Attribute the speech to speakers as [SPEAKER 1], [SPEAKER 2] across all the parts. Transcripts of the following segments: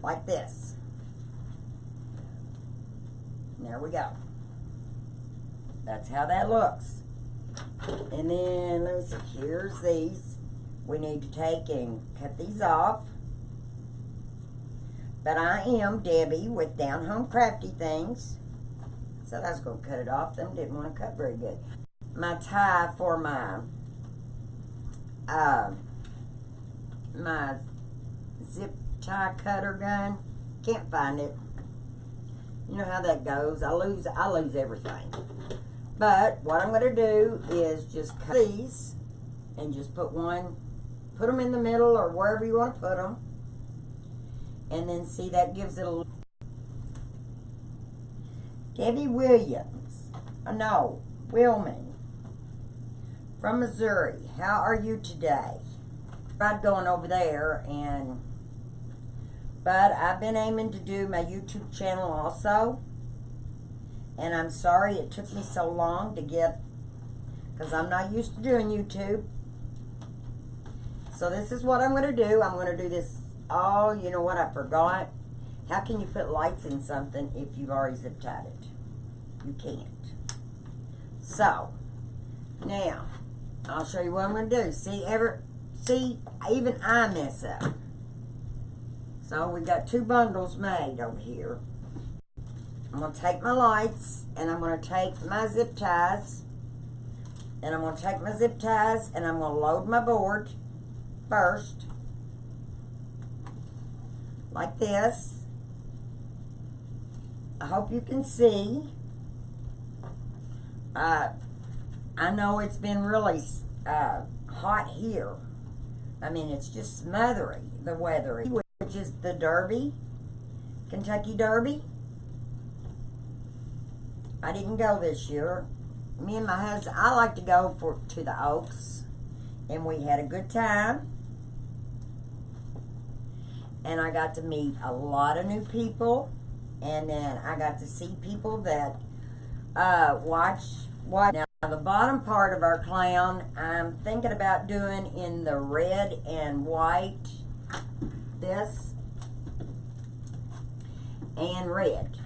[SPEAKER 1] like this. And there we go. That's how that looks. And then, let me see, here's these. We need to take and cut these off. But I am Debbie with Down Home Crafty Things. So I was going to cut it off. Them didn't want to cut very good. My tie for my my zip tie cutter gun. Can't find it. You know how that goes. I lose everything. But what I'm going to do is just cut these and just put them in the middle or wherever you want to put them. And then see, that gives it a little. Debbie Williams, Wilman from Missouri. How are you today? Tried going over there, but I've been aiming to do my YouTube channel also. And I'm sorry it took me so long to get, because I'm not used to doing YouTube. So this is what I'm going to do. I'm going to do this. Oh, you know what? I forgot. How can you put lights in something if you've already zip tied it? You can't. So, now, I'll show you what I'm going to do. See, even I mess up. So, we got 2 bundles made over here. I'm going to take my lights, and I'm going to take my zip ties, and I'm going to take my zip ties, and I'm going to load my board first, like this. I hope you can see. I know it's been really hot here. I mean, it's just smothery, the weather, which is the Derby, Kentucky Derby. I didn't go this year. Me and my husband, I like to go to the Oaks, and we had a good time. And I got to meet a lot of new people, and then I got to see people that watch. Now, the bottom part of our clown, I'm thinking about doing in the red and white, this, and red.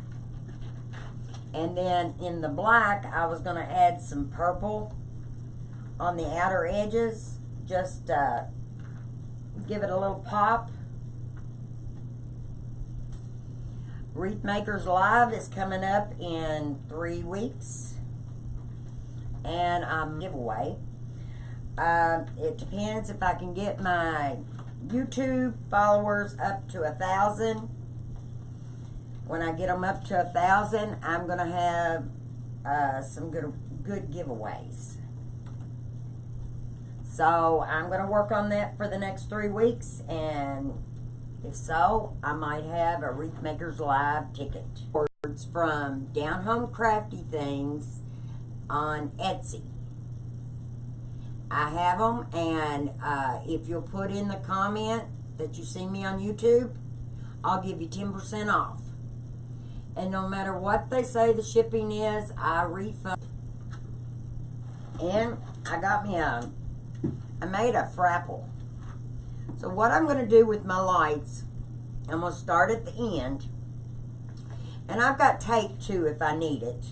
[SPEAKER 1] And then in the black, I was going to add some purple on the outer edges, just give it a little pop. Wreath Makers Live is coming up in 3 weeks. And giveaway. It depends if I can get my YouTube followers up to 1,000. When I get them up to 1,000, I'm going to have some good giveaways. So I'm going to work on that for the next 3 weeks, and if so, I might have a Wreath Makers Live ticket. Words from Down Home Crafty Things on Etsy. I have them, and if you'll put in the comment that you see me on YouTube, I'll give you 10% off. And no matter what they say the shipping is, I refund. And I made a frapple. So what I'm going to do with my lights, I'm going to start at the end. And I've got tape too if I need it.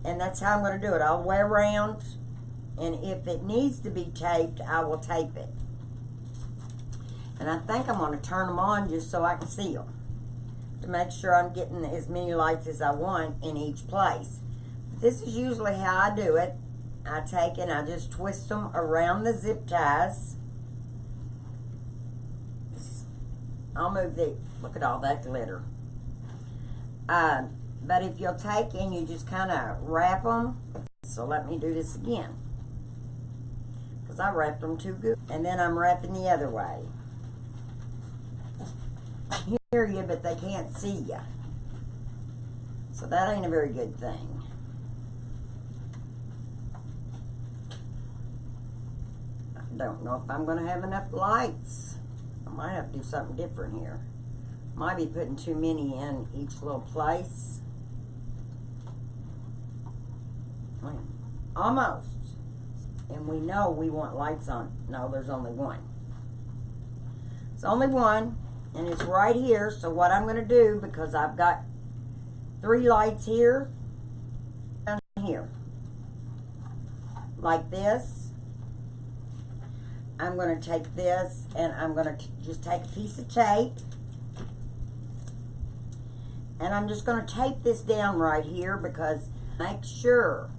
[SPEAKER 1] And that's how I'm going to do it all the way around. And if it needs to be taped, I will tape it. And I think I'm going to turn them on just so I can see them, to make sure I'm getting as many lights as I want in each place. But this is usually how I do it. I take and I just twist them around the zip ties. I'll move look at all that glitter. But if you'll take and you just kind of wrap them, so let me do this again, because I wrapped them too good. And then I'm wrapping the other way. Hear you, but they can't see you. So that ain't a very good thing. I don't know if I'm going to have enough lights. I might have to do something different here. Might be putting too many in each little place. Almost. And we know we want lights on. No, there's only one. It's only one. And it's right here. So what I'm going to do, because I've got 3 lights here, down here, like this, I'm going to take this and I'm going to just take a piece of tape, and I'm just going to tape this down right here, because make sure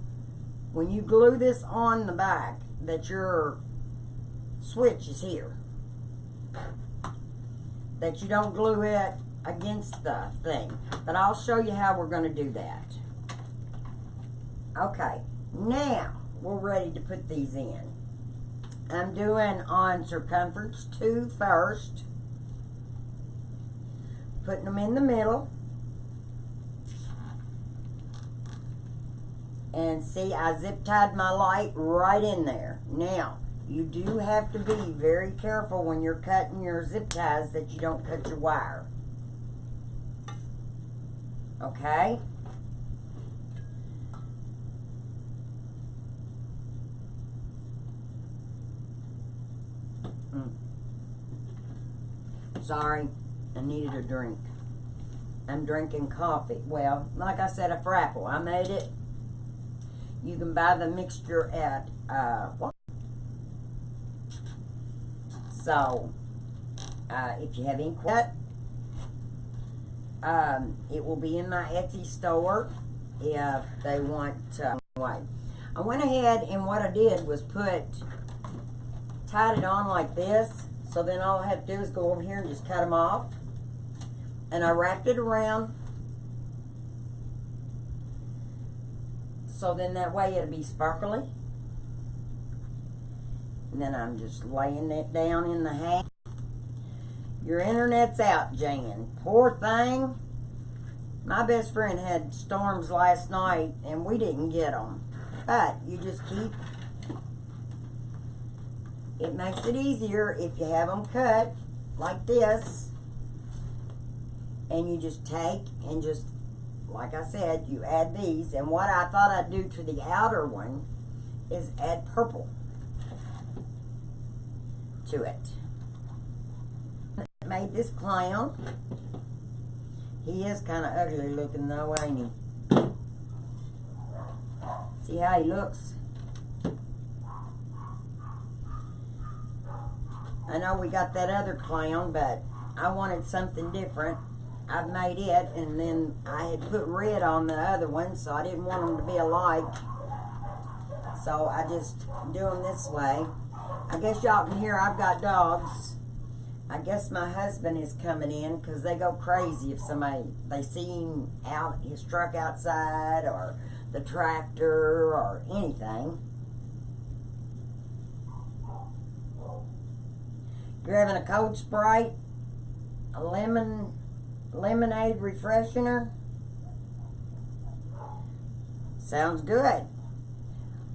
[SPEAKER 1] when you glue this on the back that your switch is here, that you don't glue it against the thing. But I'll show you how we're going to do that. Okay, now we're ready to put these in. I'm doing on circumference 2 first, putting them in the middle. And see, I zip tied my light right in there. Now, you do have to be very careful when you're cutting your zip ties that you don't cut your wire. Okay? Sorry, I needed a drink. I'm drinking coffee. Well, like I said, a Frapple. I made it. You can buy the mixture at so if you have any questions, it will be in my Etsy store if they want anyway. I went ahead and what I did was tied it on like this, so then all I have to do is go over here and just cut them off, and I wrapped it around, so then that way it'll be sparkly. And then I'm just laying it down in the hay. Your internet's out, Jan. Poor thing. My best friend had storms last night and we didn't get them. But you just keep, it makes it easier if you have them cut like this. And you just take and just, like I said, you add these. And what I thought I'd do to the outer one is add purple to it. Made this clown. He is kind of ugly looking though, ain't he? See how he looks? I know we got that other clown, but I wanted something different. I've made it, and then I had put red on the other one, so I didn't want them to be alike. So I just do them this way. I guess y'all can hear I've got dogs. I guess my husband is coming in because they go crazy if they see him out, his truck outside, or the tractor, or anything. You're having a cold Sprite, a lemonade refreshener. Sounds good.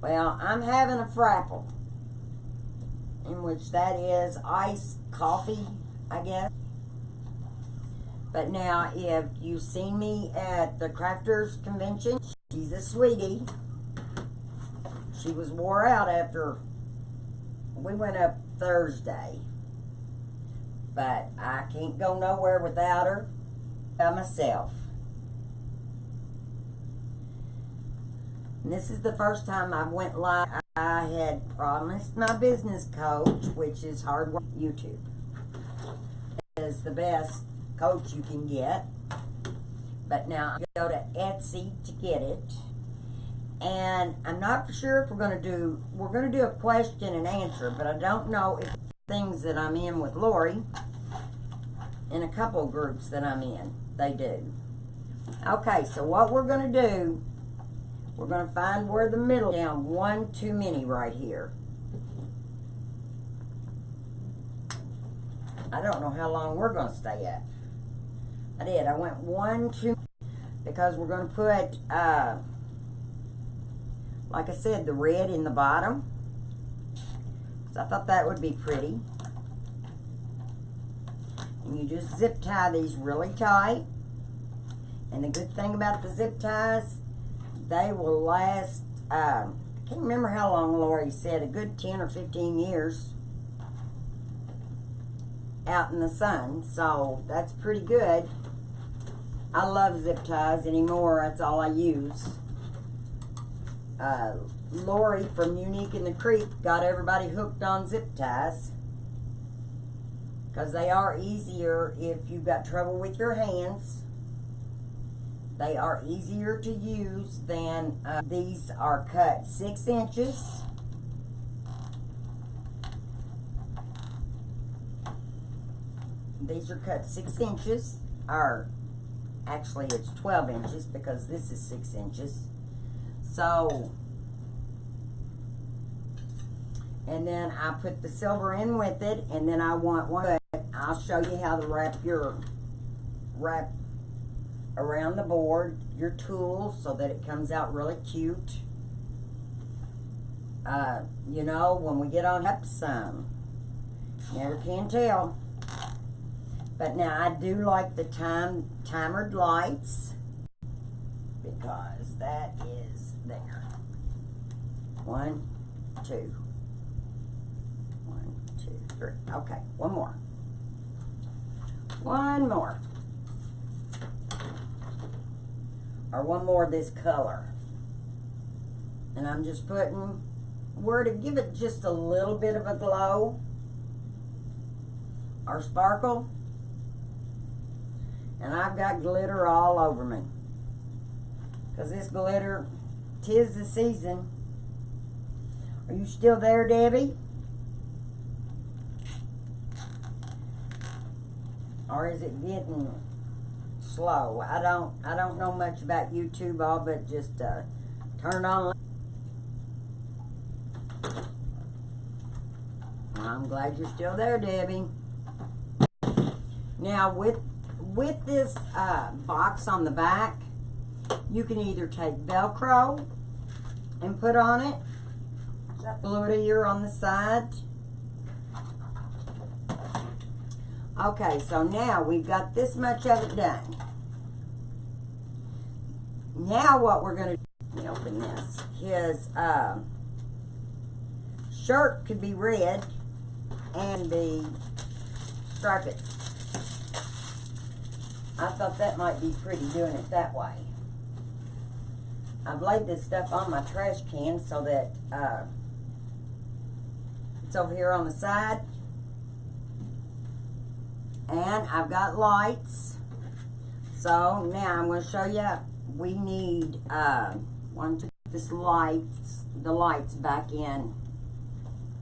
[SPEAKER 1] Well, I'm having a Frapple, in which that is iced coffee, I guess. But now, if you've seen me at the Crafters Convention, she's a sweetie. She was wore out after we went up Thursday. But I can't go nowhere without her by myself. And this is the first time I went live. I had promised my business coach, which is hard work. YouTube is the best coach you can get. But now I go to Etsy to get it. And I'm not for sure if we're going to do a question and answer, but I don't know if things that I'm in with Lori, in a couple of groups that I'm in, they do. Okay, so what we're going to do, we're going to find where the middle, down one too many right here. I don't know how long we're going to stay at. I went one too many, because we're going to put, like I said, the red in the bottom. So I thought that would be pretty. And you just zip tie these really tight. And the good thing about the zip ties, they will last, I can't remember how long Lori said, a good 10 or 15 years. out in the sun, so that's pretty good. I love zip ties anymore. That's all I use. Lori from Unique in the Creek got everybody hooked on zip ties because they are easier if you've got trouble with your hands. They are easier to use than these are cut 6 inches. These are cut 6 inches, or actually it's 12 inches because this is 6 inches. So, and then I put the silver in with it, and then I want one. I'll show you how to wrap around the board your tool so that it comes out really cute. You know, when we get on up some, never can tell. But now I do like the timered lights because that is there. 1, 2. 1, 2, 3. Okay, one more. One more. Or one more of this color. And I'm just putting where to give it just a little bit of a glow or sparkle. And I've got glitter all over me. Because this glitter, 'tis the season. Are you still there, Debbie? Or is it getting slow? I don't know much about YouTube, all but just turn on. I'm glad you're still there, Debbie. Now with this box on the back, you can either take Velcro and put on it, glue it here on the side. Okay, so now we've got this much of it done. Now what we're going to do, let me open this, his shirt could be red and be striped. I thought that might be pretty doing it that way. I've laid this stuff on my trash can so that it's over here on the side. And I've got lights. So now I'm going to show you. We need one to put the lights back in,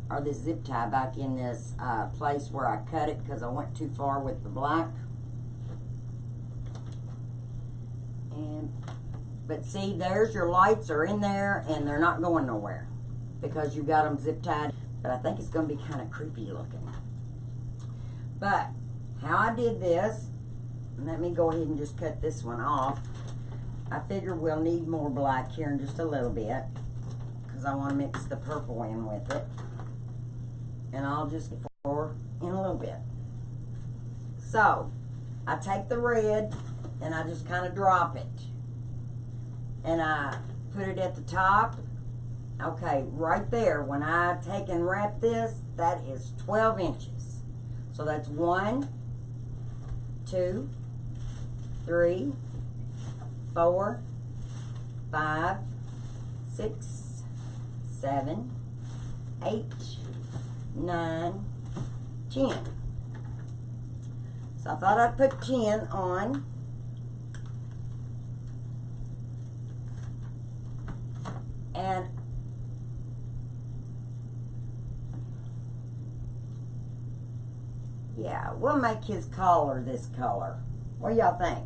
[SPEAKER 1] or the zip tie back in this place where I cut it because I went too far with the black. But see, there's your lights are in there and they're not going nowhere because you got them zip tied. But I think it's going to be kind of creepy looking. But how I did this, let me go ahead and just cut this one off. I figure we'll need more black here in just a little bit because I want to mix the purple in with it. And I'll just pour in a little bit. So, I take the red and I just kind of drop it. And I put it at the top. Okay, right there, when I take and wrap this, that is 12 inches. So that's 1, 2, 3, 4, 5, 6, 7, 8, 9, 10. So I thought I'd put 10 on. And yeah, we'll make his collar this color. What do y'all think?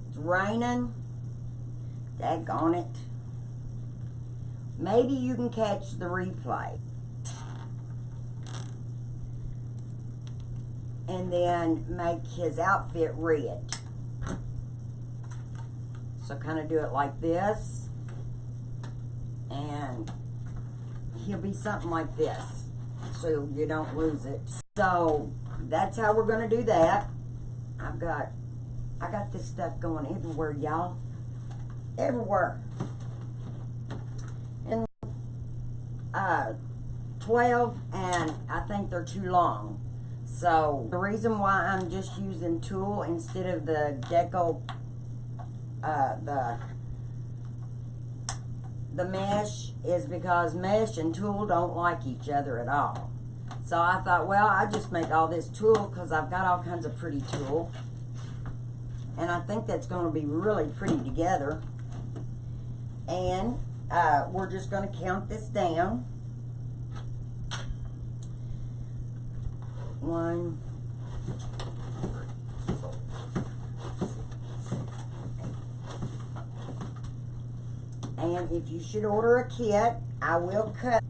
[SPEAKER 1] It's raining. Daggone it. Maybe you can catch the replay. And then make his outfit red. So kind of do it like this. And he'll be something like this. So you don't lose it. So that's how we're going to do that. I got this stuff going everywhere, y'all. Everywhere. 12, and I think they're too long. So the reason why I'm just using tulle instead of the deco, the mesh, is because mesh and tulle don't like each other at all. So I thought, well, I just make all this tulle because I've got all kinds of pretty tulle. And I think that's going to be really pretty together. And we're just going to count this down. 1, 2, 3, 4, 5, 6, 7, 8. And if you should order a kit, I will cut.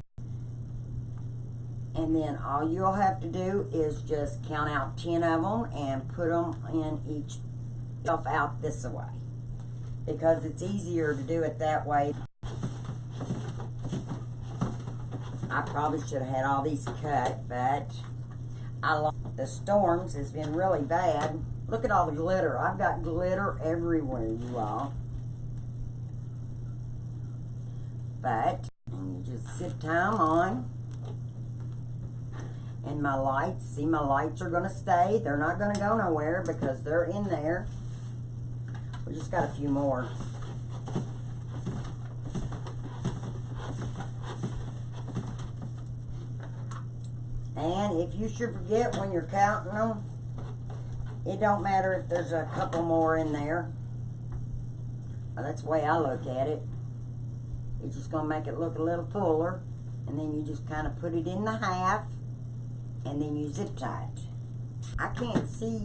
[SPEAKER 1] And then all you'll have to do is just count out 10 of them and put them in each out this way, because it's easier to do it that way. I probably should have had all these cut, but the storms has been really bad. Look at all the glitter. I've got glitter everywhere, you all. But you just zip tie them on. And my lights, see, my lights are going to stay. They're not going to go nowhere because they're in there. We just got a few more. And if you should forget when you're counting them, it don't matter if there's a couple more in there. Well, that's the way I look at it. It's just going to make it look a little fuller. And then you just kind of put it in the half. And then you zip tie it. I can't see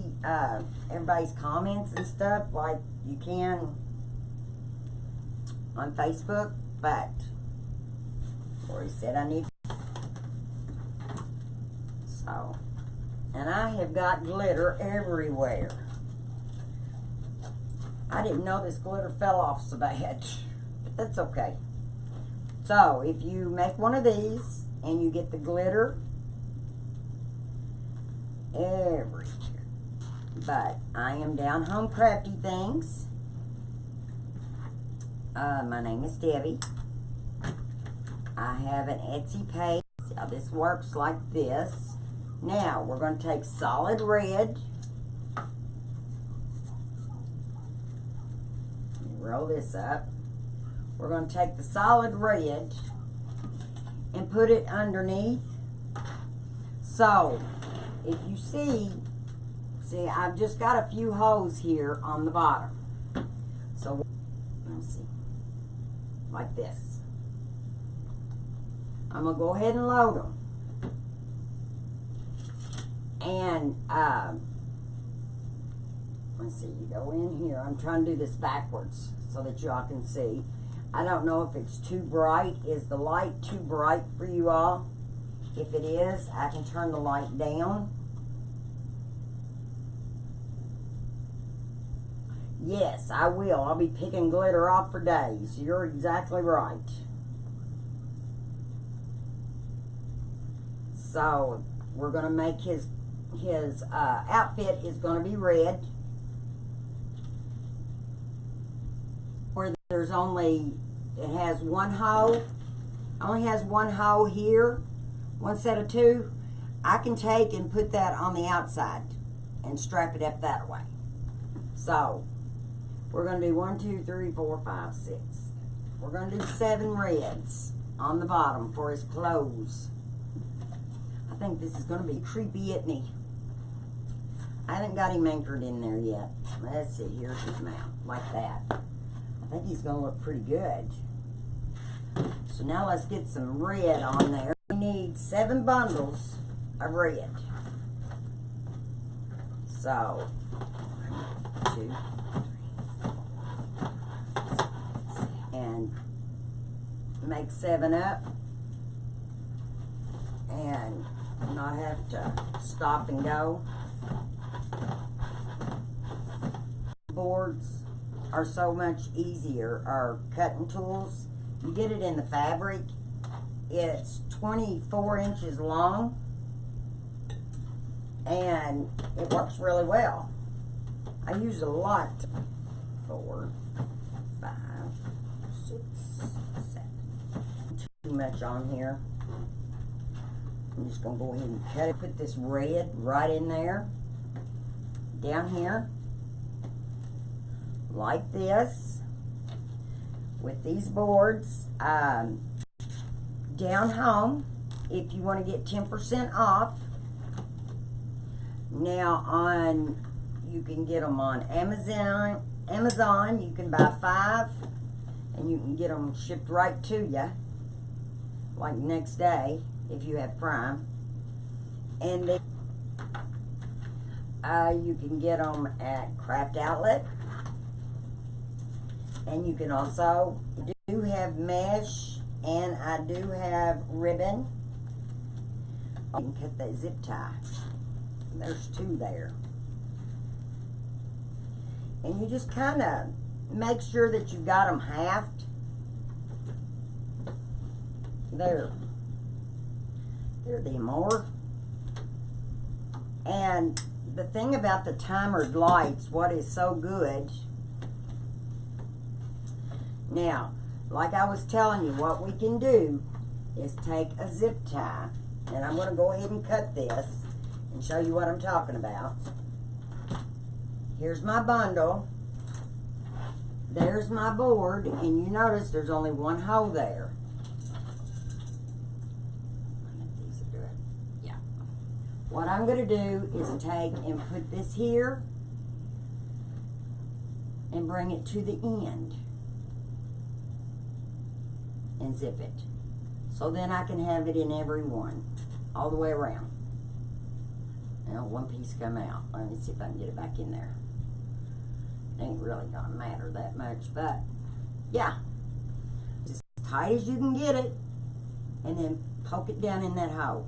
[SPEAKER 1] everybody's comments and stuff like you can on Facebook, but Lori said I need. So, and I have got glitter everywhere. I didn't know this glitter fell off so bad, but that's okay. So, if you make one of these and you get the glitter everywhere. But I am Down Home Crafty Things. My name is Debbie. I have an Etsy page. See how this works like this. Now we're going to take solid red. Roll this up. We're going to take the solid red and put it underneath. So if you see, I've just got a few holes here on the bottom. So, let's see, like this. I'm going to go ahead and load them. And, let's see, you go in here. I'm trying to do this backwards so that y'all can see. I don't know if it's too bright. Is the light too bright for you all? If it is, I can turn the light down. Yes, I will. I'll be picking glitter off for days. You're exactly right. So, we're going to make his outfit is going to be red. Where there's only, it has one hole. Only has one hole here. One set of two. I can take and put that on the outside and strap it up that way. So, we're going to do 1, 2, 3, 4, 5, 6. We're going to do 7 reds on the bottom for his clothes. I think this is going to be creepy, isn't he? I haven't got him anchored in there yet. Let's see, here's his mouth, like that. I think he's going to look pretty good. So now let's get some red on there. We need 7 bundles of red. So, 2, and make 7 up and not have to stop and go. Boards are so much easier. Our cutting tools, you get it in the fabric. It's 24 inches long and it works really well. I use a lot. 4, 5, 6, 7. 2 too much on here. I'm just going to go ahead and cut it. Put this red right in there. Down here. Like this. With these boards. Down home, if you want to get 10% off. Now you can get them on Amazon. You can buy 5 and you can get them shipped right to you, like next day if you have Prime. And then you can get them at Craft Outlet, and you can also do have mesh, and I do have ribbon. You can cut that zip tie. There's 2 there. And you just kind of make sure that you got them halved. There they more. And the thing about the timered lights, what is so good. Now, like I was telling you, what we can do is take a zip tie. And I'm going to go ahead and cut this and show you what I'm talking about. Here's my bundle. There's my board, and you notice there's only 1 hole there. Yeah. What I'm going to do is take and put this here and bring it to the end and zip it. So then I can have it in every one, all the way around. Now 1 piece come out. Let me see if I can get it back in there. Ain't really gonna matter that much, but yeah, just as tight as you can get it, and then poke it down in that hole.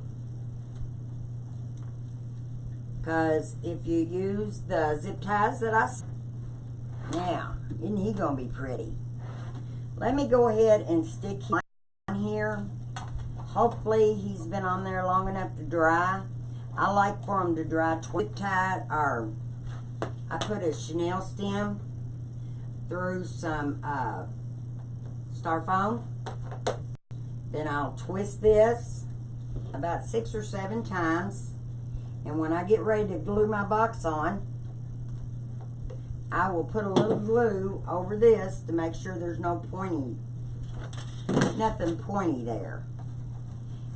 [SPEAKER 1] Because if you use the zip ties that now, isn't he gonna be pretty? Let me go ahead and stick him on here. Hopefully he's been on there long enough to dry. I like for him to dry zip tied, or I put a Chanel stem through some styrofoam. Then I'll twist this about 6 or 7 times. And when I get ready to glue my box on, I will put a little glue over this to make sure there's no nothing pointy there.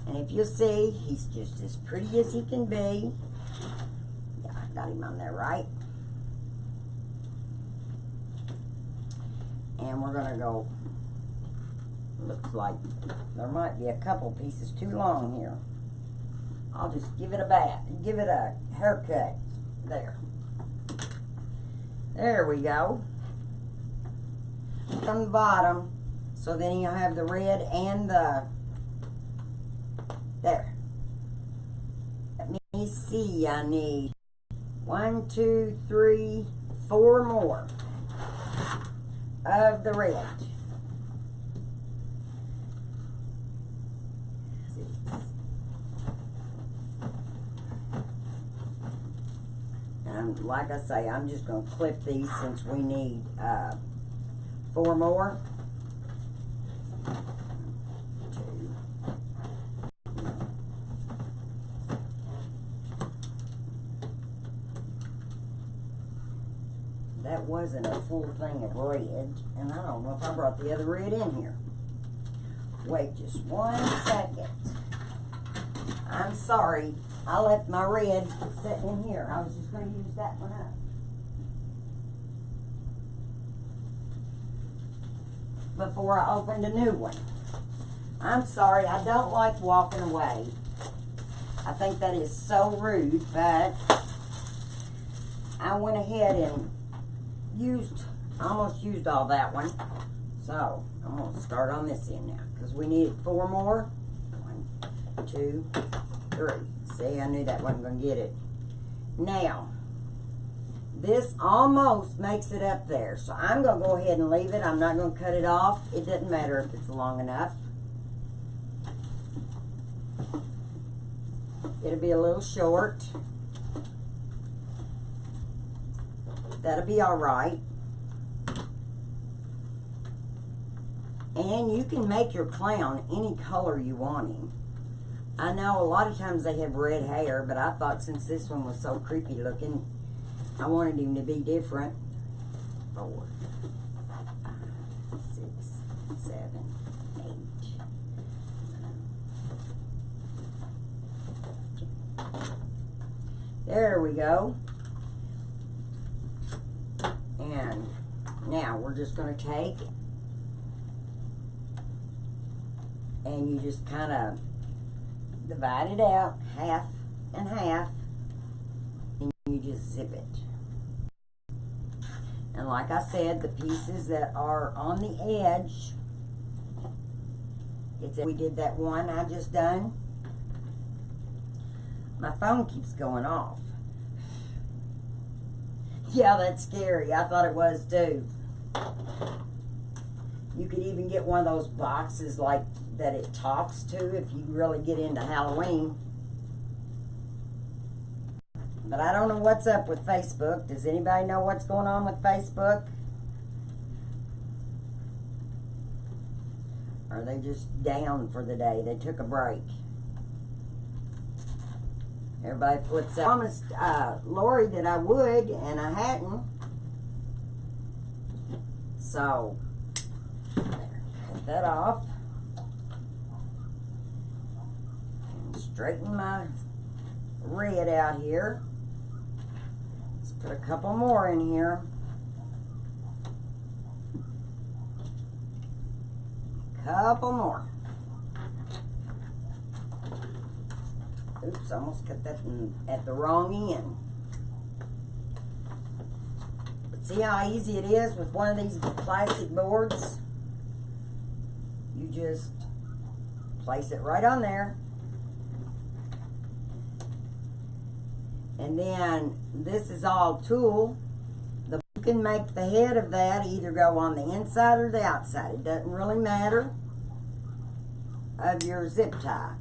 [SPEAKER 1] And if you'll see, he's just as pretty as he can be. Yeah, I got him on there right. And we're gonna go, looks like there might be a couple pieces too long here. I'll just give it a haircut. There we go. From the bottom, so then you'll have the red and there. Let me see, I need 1, 2, 3, 4 more of the red. And like I say, I'm just going to clip these since we need 4 more. 2. That wasn't a full thing of red, and I don't know if I brought the other red in here. Wait just 1 second. I'm sorry. I left my red sitting in here. I was just going to use that one up. Before I opened a new one. I'm sorry. I don't like walking away. I think that is so rude, but I went ahead and almost used all that one. So I'm going to start on this end now because we needed 4 more. 1, 2, 3. See, I knew that wasn't going to get it. Now, this almost makes it up there. So I'm going to go ahead and leave it. I'm not going to cut it off. It doesn't matter if it's long enough. It'll be a little short. That'll be all right. And you can make your clown any color you want him. I know a lot of times they have red hair, but I thought since this one was so creepy looking, I wanted him to be different. 4, 5, 6, 7, 8. There we go. And now we're just going to take and you just kind of divide it out half and half, and you just zip it. And like I said, the pieces that are on the edge, we did that one I just done. My phone keeps going off. Yeah, that's scary. I thought it was too. You could even get one of those boxes like that it talks to if you really get into Halloween. But I don't know what's up with Facebook. Does anybody know what's going on with Facebook? Or are they just down for the day? They took a break. Everybody flips out. I promised Lori that I would, and I hadn't. So, cut that off. And straighten my red out here. Let's put a couple more in here. Couple more. Oops, I almost cut that at the wrong end. But see how easy it is with one of these plastic boards? You just place it right on there. And then this is all tulle. You can make the head of that either go on the inside or the outside. It doesn't really matter of your zip tie.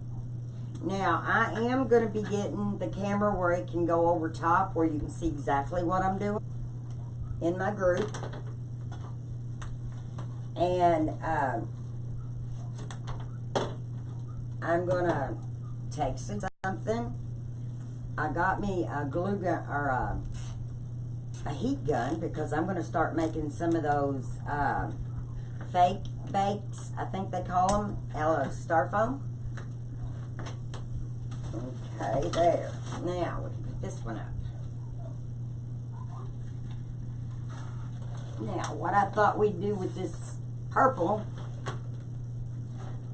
[SPEAKER 1] Now, I am going to be getting the camera where it can go over top, where you can see exactly what I'm doing in my group. And I'm going to take something. I got me a glue gun, or a heat gun, because I'm going to start making some of those fake bakes, I think they call them, out of styrofoam. Okay, there. Now, we can put this one up. Now, what I thought we'd do with this purple,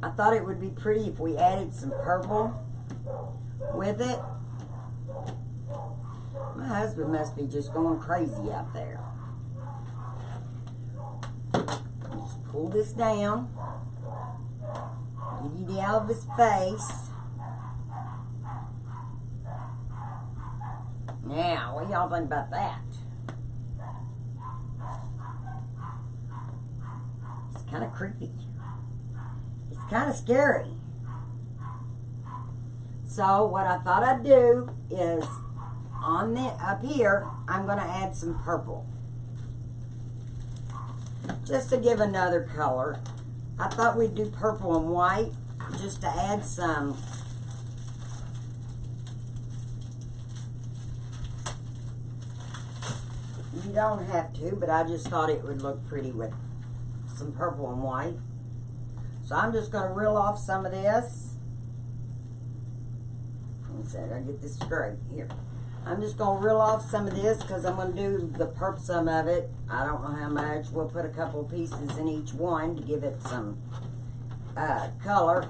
[SPEAKER 1] I thought it would be pretty if we added some purple with it. My husband must be just going crazy out there. Just pull this down. Give you the Elvis face. Now, what do y'all think about that? It's kind of creepy. It's kind of scary. So, what I thought I'd do is, on the up here, I'm going to add some purple. Just to give another color. I thought we'd do purple and white, just to add some You don't have to, but I just thought it would look pretty with some purple and white. So I'm just going to reel off some of this. Let me see, I gotta get this straight here. I'm just going to reel off some of this because I'm going to do the purple some of it. I don't know how much. We'll put a couple of pieces in each one to give it some color.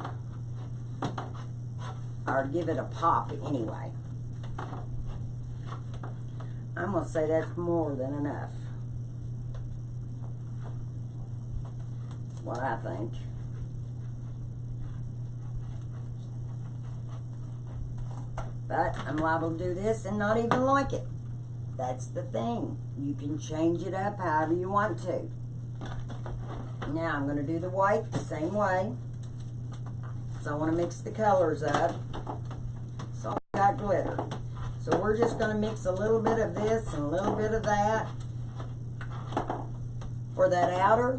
[SPEAKER 1] Or give it a pop anyway. I'm going to say that's more than enough. That's what I think. But I'm liable to do this and not even like it. That's the thing. You can change it up however you want to. Now I'm going to do the white the same way. So I want to mix the colors up. So I've got glitter. So we're just going to mix a little bit of this and a little bit of that for that outer.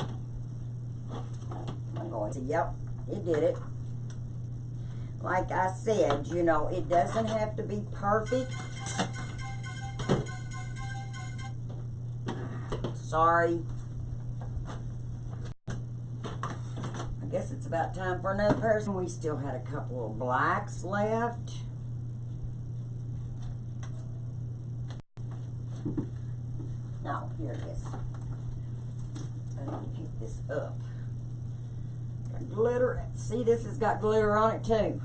[SPEAKER 1] Oh, yep, it did it. Like I said, you know, it doesn't have to be perfect. Sorry. I guess it's about time for another person. We still had a couple of blacks left. No, here it is. I need to pick this up. Got glitter. See, this has got glitter on it too.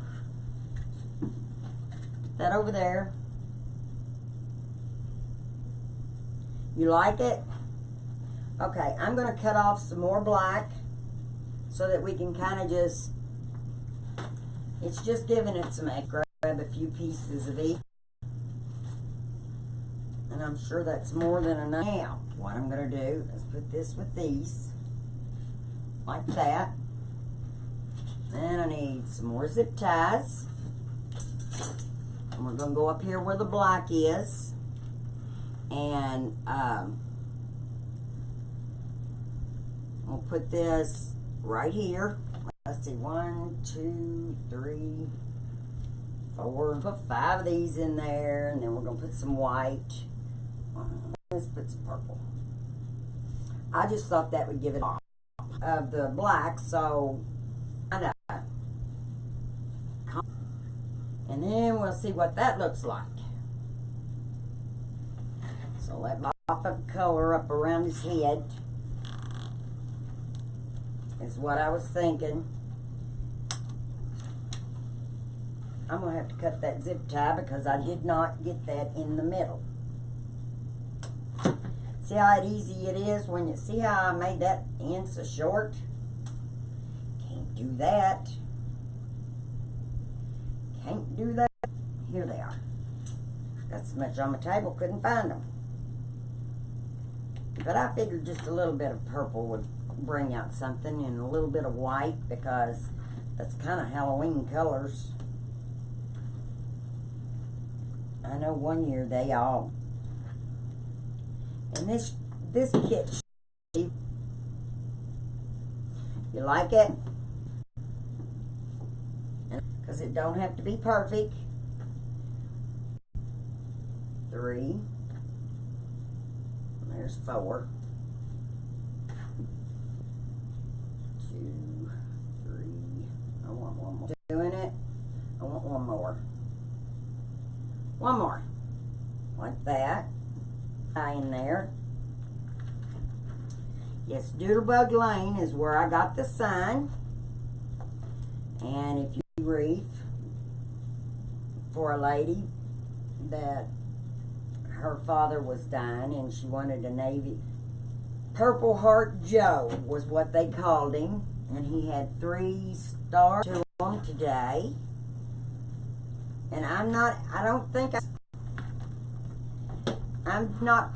[SPEAKER 1] Put that over there. You like it? Okay, I'm going to cut off some more black so that we can kind of just, it's just giving it some extra. Grab a few pieces of each. And I'm sure that's more than enough. Now, what I'm going to do is put this with these, like that. Then I need some more zip ties. And we're going to go up here where the black is. And we'll put this right here. Let's see, 1, 2, 3, 4. Put 5 of these in there, and then we're going to put some white. Let's put some purple. I just thought that would give it off of the black, so I know. And then we'll see what that looks like. So that pop of color up around his head is what I was thinking. I'm going to have to cut that zip tie because I did not get that in the middle. See how easy it is when you see how I made that end so short? Can't do that. Can't do that. Here they are. Got so much on my table, couldn't find them. But I figured just a little bit of purple would bring out something, and a little bit of white, because that's kind of Halloween colors. I know one year they all, and this kit, you like it? Because it don't have to be perfect. 3. There's 4. 2, 3. I want one more. Doing it. I want one more. One more. Like that. In there. Yes, Doodlebug Lane is where I got the sign. And if you read for a lady that her father was dying and she wanted a Navy, Purple Heart Joe was what they called him, and he had 3 stars to him today. And I'm not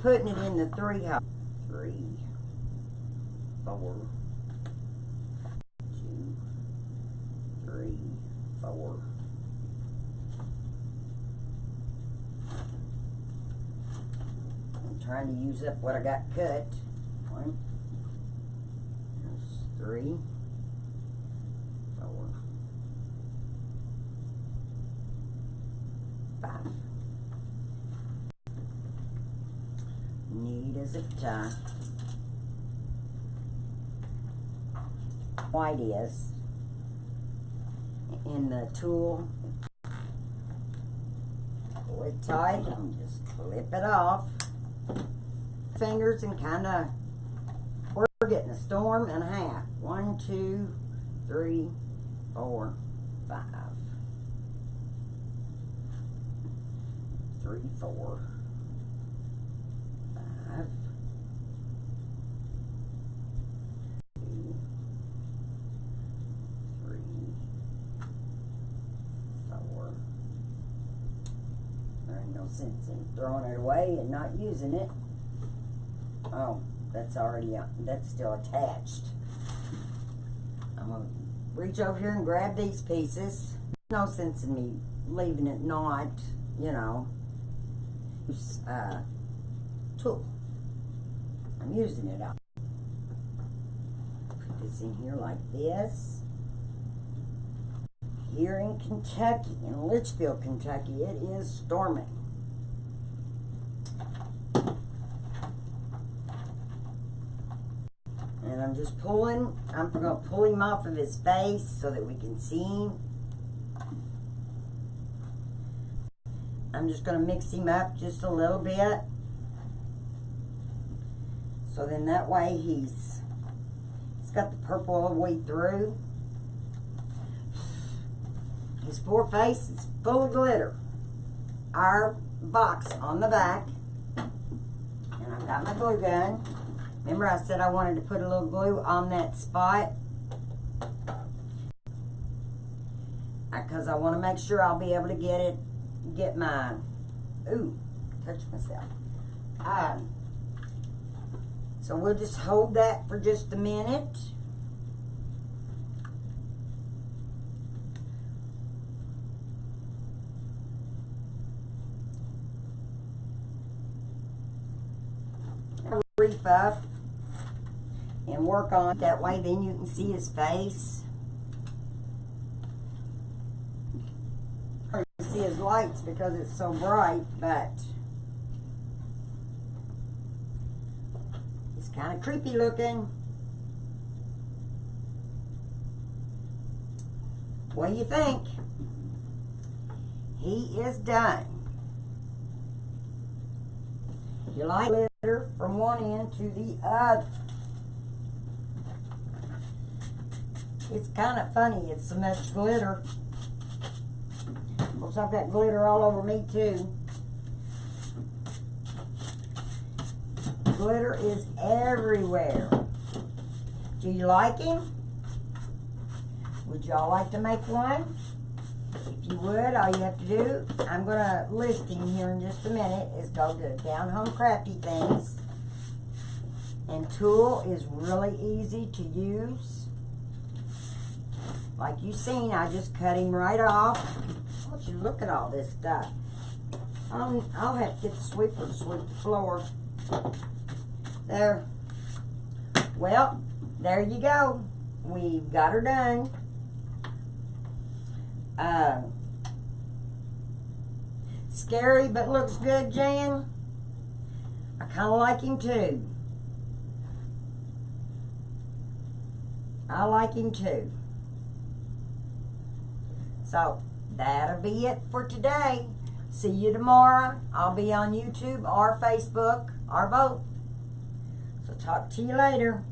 [SPEAKER 1] putting it in the 3 hole. 3, 4, 2, 3, 4. I'm trying to use up what I got cut. 1, there's 3, 4, 5. Neat as a tie. White is in the tool. Pull it tight and just flip it off. Fingers and kind of, we're getting a storm and a half. 1, 2, 3, 4, 5. 3, 4, 5. 2, 3, 4. There ain't no sense in throwing it away and not using it. Oh, that's already, that's still attached. I'm going to reach over here and grab these pieces. No sense in me leaving it not, you know, tool. I'm using it up. Put this in here like this. Here in Kentucky, in Litchfield, Kentucky, it is storming. And I'm just pulling, I'm going to pull him off of his face so that we can see him. I'm just going to mix him up just a little bit. So then that way he's got the purple all the way through. His poor face is full of glitter. Our box on the back. And I've got my glue gun. Remember I said I wanted to put a little glue on that spot? Because I want to make sure I'll be able to get my, ooh, touched myself. So we'll just hold that for just a minute. Reef up and work on it that way, then you can see his face. Hard to see his lights because it's so bright, but it's kind of creepy looking. What do you think? He is done. You like glitter from one end to the other. It's kind of funny, it's so much glitter. Of course, I've got glitter all over me too. Glitter is everywhere. Do you like him? Would y'all like to make one? If you would, all you have to do, I'm going to list him here in just a minute, is go to Down Home Crafty Things. And Tool is really easy to use. Like you've seen, I just cut him right off. I want you to look at all this stuff. I'll have to get the sweeper to sweep the floor. There. Well, there you go. We've got her done. Scary but looks good, Jan. I kind of like him too. I like him too. So that'll be it for today. See you tomorrow. I'll be on YouTube or Facebook or both. So talk to you later.